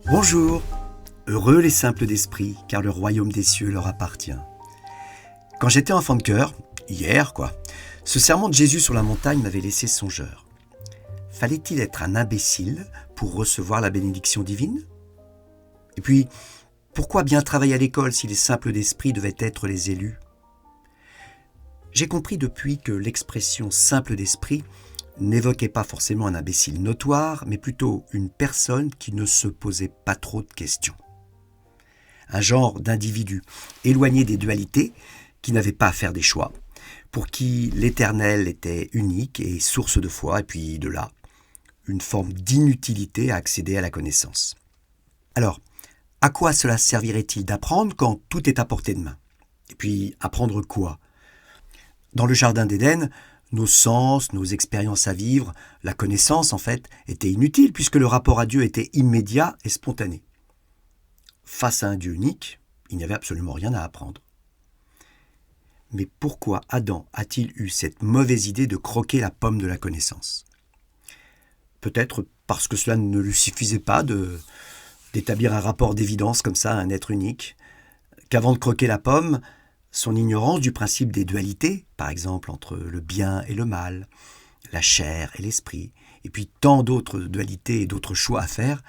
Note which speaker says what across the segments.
Speaker 1: Bonjour, heureux les simples d'esprit, car le royaume des cieux leur appartient. Quand j'étais enfant de cœur, hier ce sermon de Jésus sur la montagne m'avait laissé songeur. Fallait-il être un imbécile pour recevoir la bénédiction divine ? Et puis, pourquoi bien travailler à l'école si les simples d'esprit devaient être les élus ? J'ai compris depuis que l'expression simple d'esprit n'évoquait pas forcément un imbécile notoire, mais plutôt une personne qui ne se posait pas trop de questions. Un genre d'individu éloigné des dualités, qui n'avait pas à faire des choix, pour qui l'éternel était unique et source de foi, et puis de là, une forme d'inutilité à accéder à la connaissance. Alors, à quoi cela servirait-il d'apprendre quand tout est à portée de main ? Et puis, apprendre quoi ? Dans le jardin d'Éden, nos sens, nos expériences à vivre, la connaissance en fait, étaient inutiles puisque le rapport à Dieu était immédiat et spontané. Face à un Dieu unique, il n'y avait absolument rien à apprendre. Mais pourquoi Adam a-t-il eu cette mauvaise idée de croquer la pomme de la connaissance ? Peut-être parce que cela ne lui suffisait pas d'établir un rapport d'évidence comme ça à un être unique, qu'avant de croquer la pomme, son ignorance du principe des dualités, par exemple entre le bien et le mal, la chair et l'esprit, et puis tant d'autres dualités et d'autres choix à faire,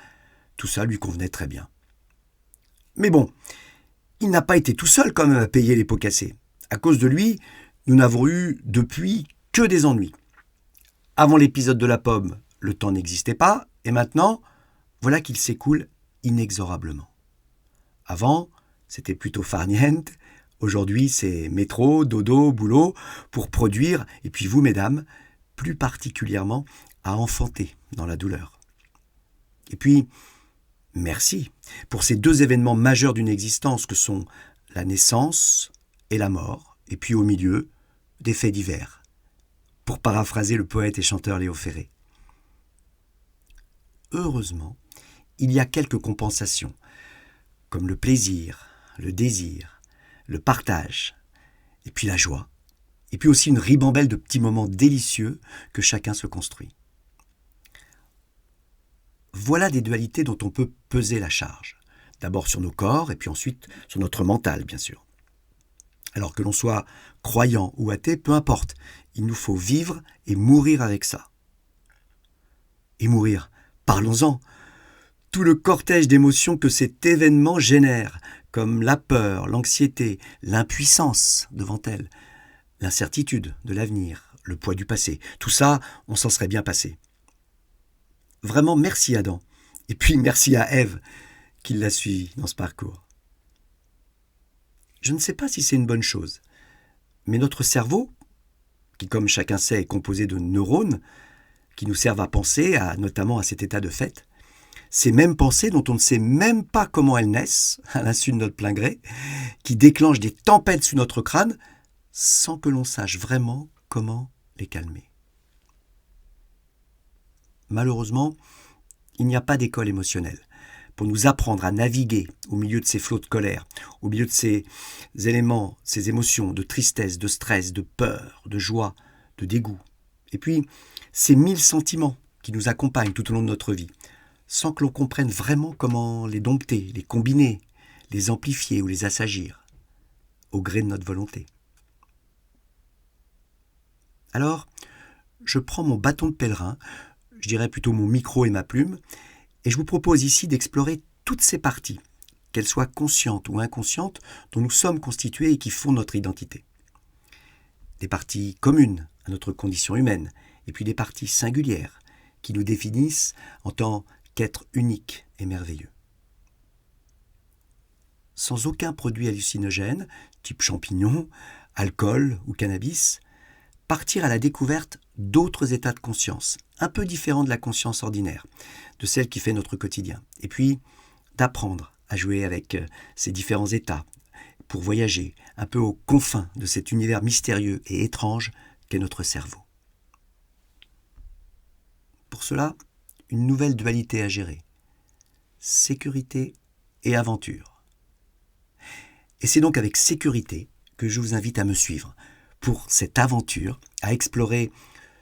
Speaker 1: tout ça lui convenait très bien. Mais bon, il n'a pas été tout seul quand même à payer les pots cassés. À cause de lui, nous n'avons eu depuis que des ennuis. Avant l'épisode de la pomme, le temps n'existait pas, et maintenant, voilà qu'il s'écoule inexorablement. Avant, c'était plutôt farniente. Aujourd'hui, c'est métro, dodo, boulot, pour produire, et puis vous, mesdames, plus particulièrement, à enfanter dans la douleur. Et puis, merci pour ces deux événements majeurs d'une existence que sont la naissance et la mort, et puis au milieu, des faits divers, pour paraphraser le poète et chanteur Léo Ferré. Heureusement, il y a quelques compensations, comme le plaisir, le désir, le partage, et puis la joie, et puis aussi une ribambelle de petits moments délicieux que chacun se construit. Voilà des dualités dont on peut peser la charge. D'abord sur nos corps, et puis ensuite sur notre mental, bien sûr. Alors que l'on soit croyant ou athée, peu importe, il nous faut vivre et mourir avec ça. Et mourir, parlons-en, tout le cortège d'émotions que cet événement génère, comme la peur, l'anxiété, l'impuissance devant elle, l'incertitude de l'avenir, le poids du passé. Tout ça, on s'en serait bien passé. Vraiment, merci Adam. Et puis merci à Ève qui l'a suivi dans ce parcours. Je ne sais pas si c'est une bonne chose, mais notre cerveau, qui comme chacun sait est composé de neurones, qui nous servent à penser, notamment à cet état de fait, ces mêmes pensées dont on ne sait même pas comment elles naissent, à l'insu de notre plein gré, qui déclenchent des tempêtes sous notre crâne, sans que l'on sache vraiment comment les calmer. Malheureusement, il n'y a pas d'école émotionnelle pour nous apprendre à naviguer au milieu de ces flots de colère, au milieu de ces éléments, ces émotions de tristesse, de stress, de peur, de joie, de dégoût. Et puis, ces 1000 sentiments qui nous accompagnent tout au long de notre vie, sans que l'on comprenne vraiment comment les dompter, les combiner, les amplifier ou les assagir, au gré de notre volonté. Alors, je prends mon bâton de pèlerin, je dirais plutôt mon micro et ma plume, et je vous propose ici d'explorer toutes ces parties, qu'elles soient conscientes ou inconscientes, dont nous sommes constitués et qui font notre identité. Des parties communes à notre condition humaine, et puis des parties singulières, qui nous définissent en tant qu'être unique et merveilleux. Sans aucun produit hallucinogène, type champignon, alcool ou cannabis, partir à la découverte d'autres états de conscience, un peu différents de la conscience ordinaire, de celle qui fait notre quotidien. Et puis, d'apprendre à jouer avec ces différents états pour voyager un peu aux confins de cet univers mystérieux et étrange qu'est notre cerveau. Pour cela, une nouvelle dualité à gérer. Sécurité et aventure. Et c'est donc avec sécurité que je vous invite à me suivre pour cette aventure à explorer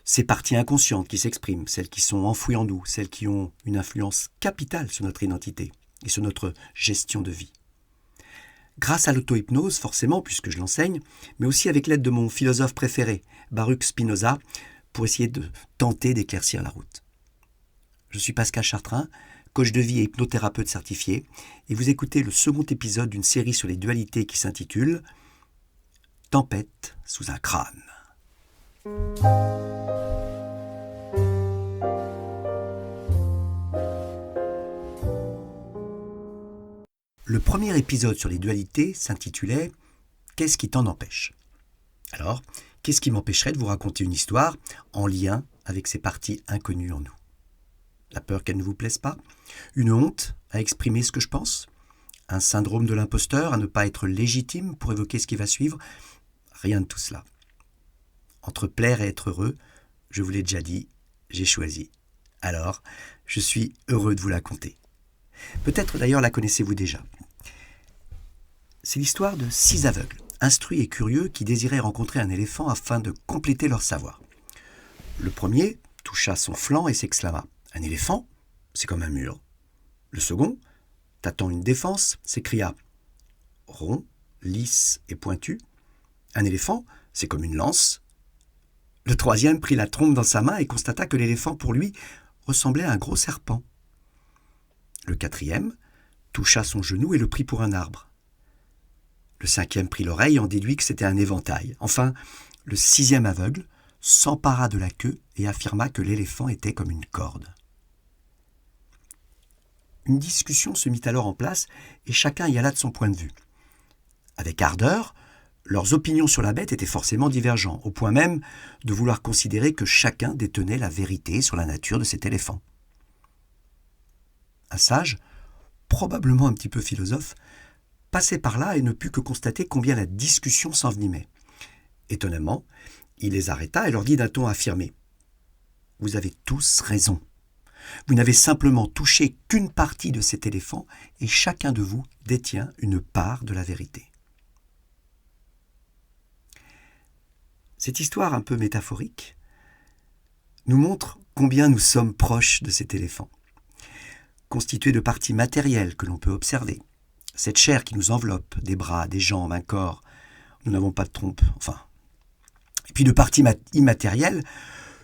Speaker 1: ces parties inconscientes qui s'expriment, celles qui sont enfouies en nous, celles qui ont une influence capitale sur notre identité et sur notre gestion de vie. Grâce à l'auto-hypnose, forcément, puisque je l'enseigne, mais aussi avec l'aide de mon philosophe préféré, Baruch Spinoza, pour essayer de tenter d'éclaircir la route. Je suis Pascal Chartrain, coach de vie et hypnothérapeute certifié, et vous écoutez le second épisode d'une série sur les dualités qui s'intitule « Tempête sous un crâne ». Le premier épisode sur les dualités s'intitulait « Qu'est-ce qui t'en empêche ?» Alors, qu'est-ce qui m'empêcherait de vous raconter une histoire en lien avec ces parties inconnues en nous ? La peur qu'elle ne vous plaise pas ? Une honte à exprimer ce que je pense ? Un syndrome de l'imposteur à ne pas être légitime pour évoquer ce qui va suivre ? Rien de tout cela. Entre plaire et être heureux, je vous l'ai déjà dit, j'ai choisi. Alors, je suis heureux de vous la conter. Peut-être d'ailleurs la connaissez-vous déjà. C'est l'histoire de 6 aveugles, instruits et curieux qui désiraient rencontrer un éléphant afin de compléter leur savoir. Le premier toucha son flanc et s'exclama « Un éléphant ? C'est comme un mur ». Le second, tâtant une défense, s'écria « Rond, lisse et pointu. Un éléphant ? C'est comme une lance ». Le troisième prit la trompe dans sa main et constata que l'éléphant, pour lui, ressemblait à un gros serpent. Le quatrième toucha son genou et le prit pour un arbre. Le cinquième prit l'oreille et en déduit que c'était un éventail. Enfin, le 6e aveugle s'empara de la queue et affirma que l'éléphant était comme une corde. Une discussion se mit alors en place et chacun y alla de son point de vue. Avec ardeur, leurs opinions sur la bête étaient forcément divergentes, au point même de vouloir considérer que chacun détenait la vérité sur la nature de cet éléphant. Un sage, probablement un petit peu philosophe, passait par là et ne put que constater combien la discussion s'envenimait. Étonnamment, il les arrêta et leur dit d'un ton affirmé « Vous avez tous raison. Vous n'avez simplement touché qu'une partie de cet éléphant et chacun de vous détient une part de la vérité. » Cette histoire un peu métaphorique nous montre combien nous sommes proches de cet éléphant. Constitué de parties matérielles que l'on peut observer, cette chair qui nous enveloppe, des bras, des jambes, un corps, nous n'avons pas de trompe, enfin. Et puis de parties immatérielles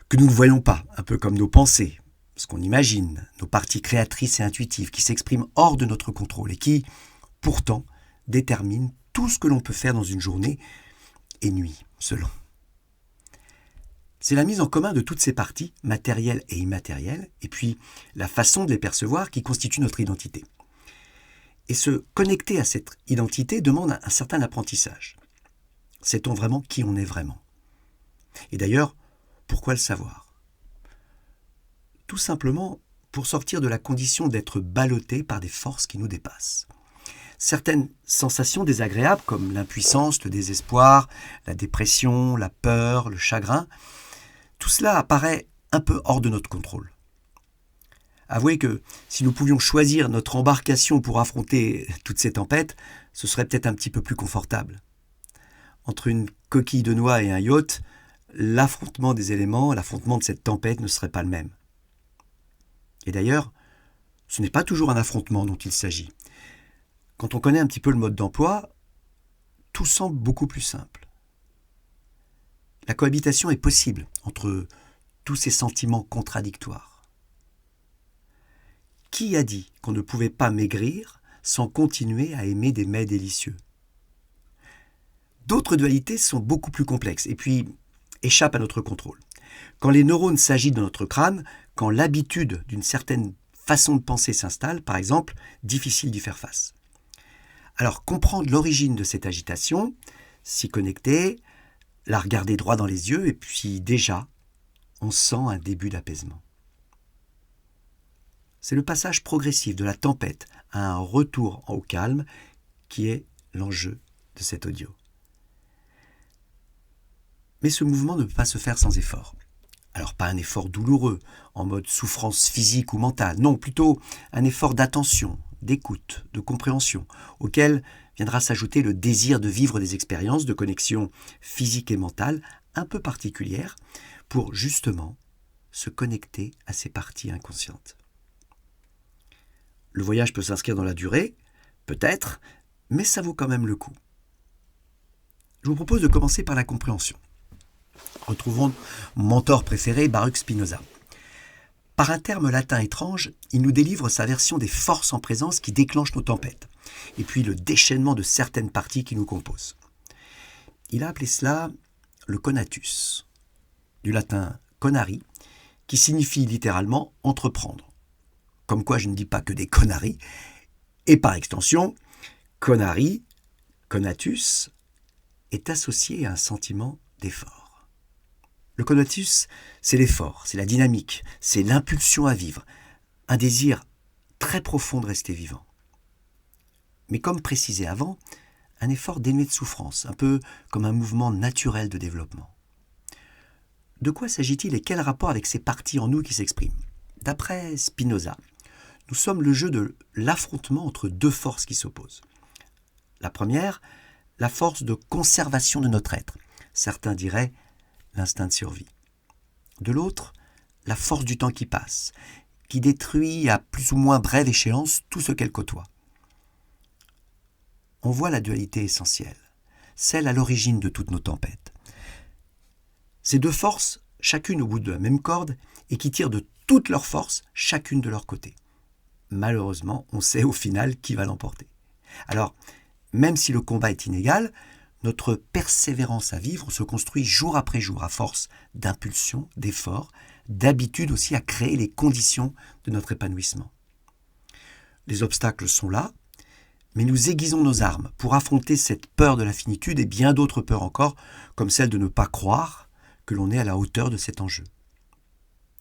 Speaker 1: que nous ne voyons pas, un peu comme nos pensées, ce qu'on imagine, nos parties créatrices et intuitives qui s'expriment hors de notre contrôle et qui, pourtant, déterminent tout ce que l'on peut faire dans une journée et nuit, selon. C'est la mise en commun de toutes ces parties, matérielles et immatérielles, et puis la façon de les percevoir qui constitue notre identité. Et se connecter à cette identité demande un certain apprentissage. Sait-on vraiment qui on est vraiment ? Et d'ailleurs, pourquoi le savoir ? Tout simplement pour sortir de la condition d'être ballotté par des forces qui nous dépassent. Certaines sensations désagréables comme l'impuissance, le désespoir, la dépression, la peur, le chagrin, tout cela apparaît un peu hors de notre contrôle. Avouez que si nous pouvions choisir notre embarcation pour affronter toutes ces tempêtes, ce serait peut-être un petit peu plus confortable. Entre une coquille de noix et un yacht, l'affrontement des éléments, l'affrontement de cette tempête ne serait pas le même. Et d'ailleurs, ce n'est pas toujours un affrontement dont il s'agit. Quand on connaît un petit peu le mode d'emploi, tout semble beaucoup plus simple. La cohabitation est possible entre tous ces sentiments contradictoires. Qui a dit qu'on ne pouvait pas maigrir sans continuer à aimer des mets délicieux ? D'autres dualités sont beaucoup plus complexes et puis échappent à notre contrôle. Quand les neurones s'agitent dans notre crâne, quand l'habitude d'une certaine façon de penser s'installe, par exemple, difficile d'y faire face. Alors comprendre l'origine de cette agitation, s'y connecter, la regarder droit dans les yeux et puis déjà, on sent un début d'apaisement. C'est le passage progressif de la tempête à un retour au calme qui est l'enjeu de cet audio. Mais ce mouvement ne peut pas se faire sans effort. Alors pas un effort douloureux, en mode souffrance physique ou mentale, non, plutôt un effort d'attention, d'écoute, de compréhension, auquel viendra s'ajouter le désir de vivre des expériences de connexion physique et mentale un peu particulières pour justement se connecter à ces parties inconscientes. Le voyage peut s'inscrire dans la durée, peut-être, mais ça vaut quand même le coup. Je vous propose de commencer par la compréhension. Retrouvons mon mentor préféré, Baruch Spinoza. Par un terme latin étrange, il nous délivre sa version des forces en présence qui déclenchent nos tempêtes, et puis le déchaînement de certaines parties qui nous composent. Il a appelé cela le conatus, du latin conari, qui signifie littéralement entreprendre. Comme quoi je ne dis pas que des conneries, et par extension, conari, conatus, est associé à un sentiment d'effort. Le conatus, c'est l'effort, c'est la dynamique, c'est l'impulsion à vivre, un désir très profond de rester vivant. Mais comme précisé avant, un effort dénué de souffrance, un peu comme un mouvement naturel de développement. De quoi s'agit-il et quel rapport avec ces parties en nous qui s'expriment ? D'après Spinoza, nous sommes le jeu de l'affrontement entre deux forces qui s'opposent. La première, la force de conservation de notre être. Certains diraient l'instinct de survie. De l'autre, la force du temps qui passe, qui détruit à plus ou moins brève échéance tout ce qu'elle côtoie. On voit la dualité essentielle, celle à l'origine de toutes nos tempêtes. Ces deux forces, chacune au bout de la même corde, et qui tirent de toutes leurs forces, chacune de leur côté. Malheureusement, on sait au final qui va l'emporter. Alors, même si le combat est inégal, notre persévérance à vivre se construit jour après jour à force d'impulsion, d'effort, d'habitude aussi à créer les conditions de notre épanouissement. Les obstacles sont là, mais nous aiguisons nos armes pour affronter cette peur de la finitude et bien d'autres peurs encore, comme celle de ne pas croire que l'on est à la hauteur de cet enjeu.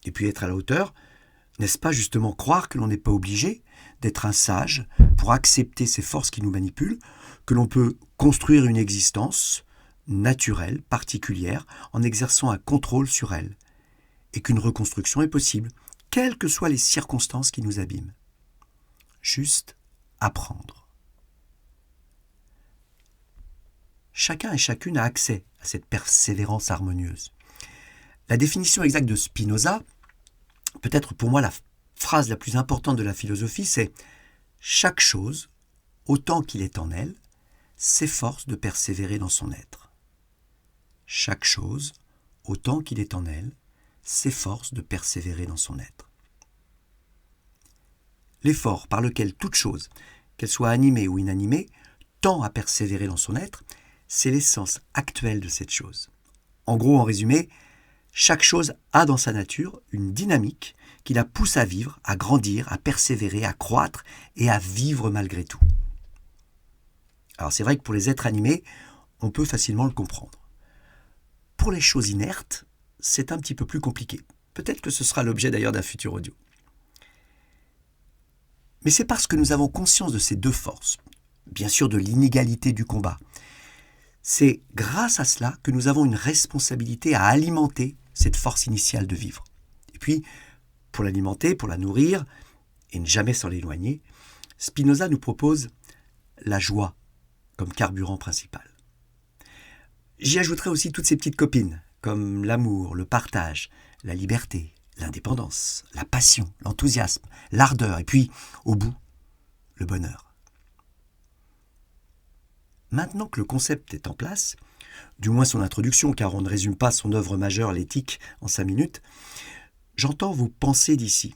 Speaker 1: Et puis être à la hauteur, n'est-ce pas justement croire que l'on n'est pas obligé d'être un sage pour accepter ces forces qui nous manipulent, que l'on peut construire une existence naturelle, particulière, en exerçant un contrôle sur elle, et qu'une reconstruction est possible, quelles que soient les circonstances qui nous abîment. Juste apprendre. Chacun et chacune a accès à cette persévérance harmonieuse. La définition exacte de Spinoza, peut-être pour moi la phrase la plus importante de la philosophie, c'est « Chaque chose, autant qu'il est en elle, s'efforce de persévérer dans son être. Chaque chose, autant qu'il est en elle, s'efforce de persévérer dans son être. » L'effort par lequel toute chose, qu'elle soit animée ou inanimée, tend à persévérer dans son être, c'est l'essence actuelle de cette chose. En gros, en résumé, chaque chose a dans sa nature une dynamique qui la pousse à vivre, à grandir, à persévérer, à croître et à vivre malgré tout. Alors c'est vrai que pour les êtres animés, on peut facilement le comprendre. Pour les choses inertes, c'est un petit peu plus compliqué. Peut-être que ce sera l'objet d'ailleurs d'un futur audio. Mais c'est parce que nous avons conscience de ces deux forces, bien sûr de l'inégalité du combat. C'est grâce à cela que nous avons une responsabilité à alimenter cette force initiale de vivre. Et puis, pour l'alimenter, pour la nourrir, et ne jamais s'en éloigner, Spinoza nous propose la joie comme carburant principal. J'y ajouterai aussi toutes ces petites copines, comme l'amour, le partage, la liberté, l'indépendance, la passion, l'enthousiasme, l'ardeur, et puis, au bout, le bonheur. Maintenant que le concept est en place, du moins son introduction, car on ne résume pas son œuvre majeure, l'éthique, en 5 minutes, j'entends vos pensées d'ici.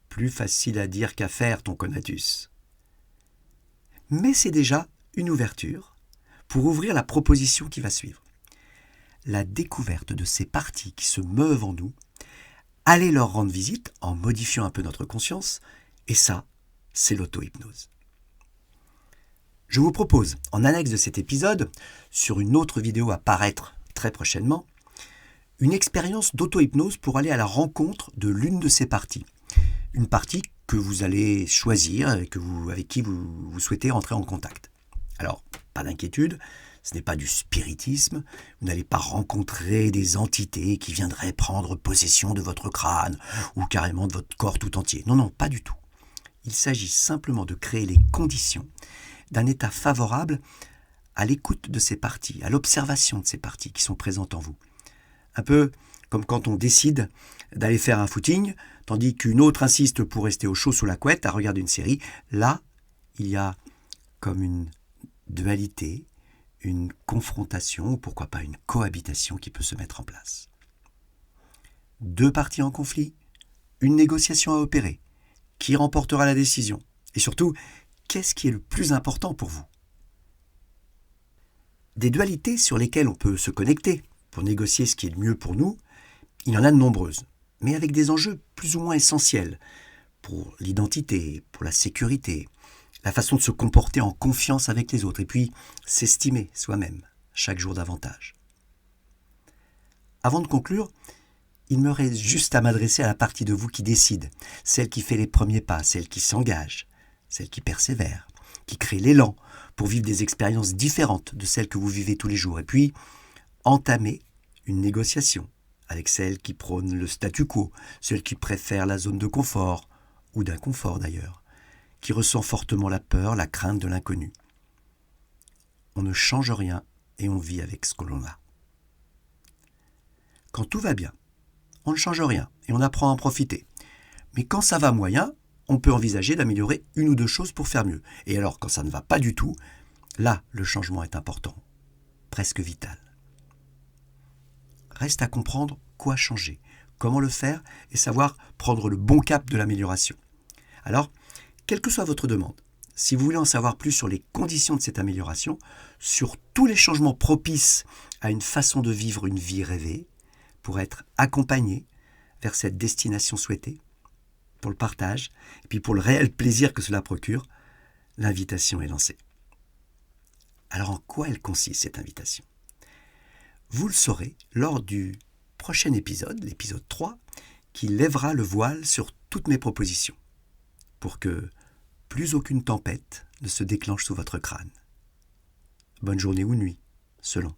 Speaker 1: Plus facile à dire qu'à faire, ton conatus. Mais c'est déjà une ouverture pour ouvrir la proposition qui va suivre. La découverte de ces parties qui se meuvent en nous, allez leur rendre visite en modifiant un peu notre conscience, et ça, c'est l'auto-hypnose. Je vous propose, en annexe de cet épisode, sur une autre vidéo à paraître très prochainement, une expérience d'auto-hypnose pour aller à la rencontre de l'une de ces parties. Une partie que vous allez choisir et avec qui vous souhaitez rentrer en contact. Alors, pas d'inquiétude, ce n'est pas du spiritisme, vous n'allez pas rencontrer des entités qui viendraient prendre possession de votre crâne ou carrément de votre corps tout entier. Non, pas du tout. Il s'agit simplement de créer les conditions d'un état favorable à l'écoute de ces parties, à l'observation de ces parties qui sont présentes en vous. Un peu comme quand on décide d'aller faire un footing, tandis qu'une autre insiste pour rester au chaud sous la couette à regarder une série. Là, il y a comme une dualité, une confrontation, ou pourquoi pas une cohabitation qui peut se mettre en place. Deux parties en conflit, une négociation à opérer. Qui remportera la décision? Et surtout, qu'est-ce qui est le plus important pour vous? Des dualités sur lesquelles on peut se connecter pour négocier ce qui est le mieux pour nous, il y en a de nombreuses, mais avec des enjeux plus ou moins essentiels pour l'identité, pour la sécurité, la façon de se comporter en confiance avec les autres, et puis s'estimer soi-même chaque jour davantage. Avant de conclure, il me reste juste à m'adresser à la partie de vous qui décide, celle qui fait les premiers pas, celle qui s'engage, celle qui persévère, qui crée l'élan pour vivre des expériences différentes de celles que vous vivez tous les jours, et puis entamer une négociation avec celle qui prône le statu quo, celle qui préfère la zone de confort, ou d'inconfort d'ailleurs, qui ressent fortement la peur, la crainte de l'inconnu. On ne change rien et on vit avec ce que l'on a. Quand tout va bien, on ne change rien et on apprend à en profiter. Mais quand ça va moyen, on peut envisager d'améliorer une ou deux choses pour faire mieux. Et alors, quand ça ne va pas du tout, là, le changement est important, presque vital. Reste à comprendre quoi changer, comment le faire et savoir prendre le bon cap de l'amélioration. Alors, quelle que soit votre demande, si vous voulez en savoir plus sur les conditions de cette amélioration, sur tous les changements propices à une façon de vivre une vie rêvée, pour être accompagné vers cette destination souhaitée, pour le partage, et puis pour le réel plaisir que cela procure, l'invitation est lancée. Alors en quoi elle consiste cette invitation? Vous le saurez lors du prochain épisode, l'épisode 3, qui lèvera le voile sur toutes mes propositions, pour que plus aucune tempête ne se déclenche sous votre crâne. Bonne journée ou nuit, selon.